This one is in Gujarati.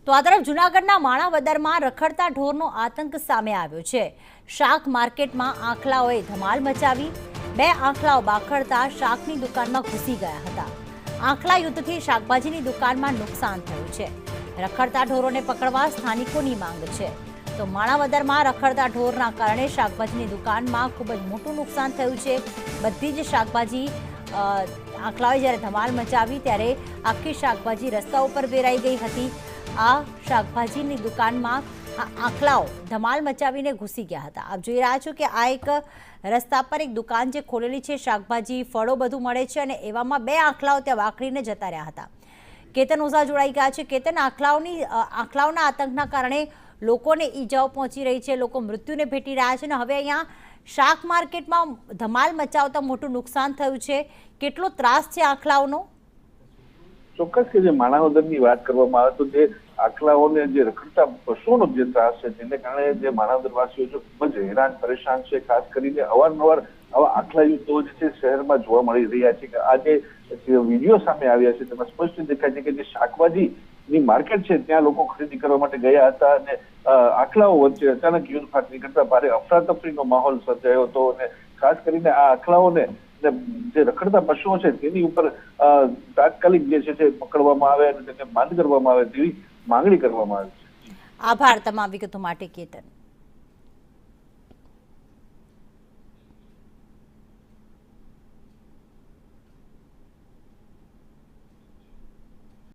તો આ તરફ જૂનાગઢના માણાવદરમાં રખડતા ઢોરનો આતંક સામે આવ્યો છે। શાક માર્કેટમાં આંખલાઓએ ધમાલ મચાવી। બે આંખલાઓ બાખડતા શાકની દુકાનમાં ઘૂસી ગયા હતા। આંખલા યુદ્ધથી શાકભાજીની દુકાનમાં નુકસાન થયું છે। રખડતા ઢોરોને પકડવા સ્થાનિકોની માંગ છે। તો માણાવદરમાં રખડતા ઢોરના કારણે શાકભાજીની દુકાનમાં ખૂબ જ મોટું નુકસાન થયું છે। બધી જ શાકભાજી આંખલાઓએ જ્યારે ધમાલ મચાવી ત્યારે આખી શાકભાજી રસ્તા ઉપર વેરાઈ ગઈ હતી। આ શાકભાજીની દુકાનમાં આંખલાઓ ધમાલ મચાવીને ઘૂસી ગયા હતા। આપ જોઈ રહ્યા છો કે આ એક રસ્તા પર એક દુકાન જે ખોલેલી છે, શાકભાજી ફળો બધું મળે છે અને એવામાં બે આંખલાઓ ત્યાં વાકડીને જતા રહ્યા હતા। કેતન ઓઝા જોડાઈ ગયા છે। કેતન, આંખલાઓના આતંકના કારણે લોકોને ઈજાઓ પહોંચી રહી છે, લોકો મૃત્યુને ભેટી રહ્યા છે અને હવે અહીંયા શાક માર્કેટમાં ધમાલ મચાવતા મોટું નુકસાન થયું છે। કેટલો ત્રાસ છે આંખલાઓનો? ચોક્કસ કે જે માણાવદરની વાત કરવામાં આવે તો જે આંખલાઓને જે રખડતા પશુઓનો જે ત્રાસ છે તેને કારણે જે માણાવદરવાસીઓ છે ખૂબ જ હેરાન પરેશાન છે। ખાસ કરીને અવારનવાર આવા આંખલા યુદ્ધો જે છે શહેરમાં જોવા મળી રહ્યા છે। કે આજે વિડીયો સામે આવ્યા છે તેમાં સ્પષ્ટ દેખાય છે કે જે શાકભાજીની માર્કેટ છે ત્યાં લોકો ખરીદી કરવા માટે ગયા હતા અને આંખલાઓ વચ્ચે અચાનક યુદ્ધ ફાટ નીકળતા ભારે અફરાતફરીનો માહોલ સર્જાયો હતો અને ખાસ કરીને આ આંખલાઓને જે રખડતા પશુઓ છે તેની ઉપર તાત્કાલિક જે છે પકડવામાં આવે અને તેને બંધ કરવામાં આવે તેવી માંગણી કરવામાં આવી છે। આભાર તમામ વિગતો માટે કેતન।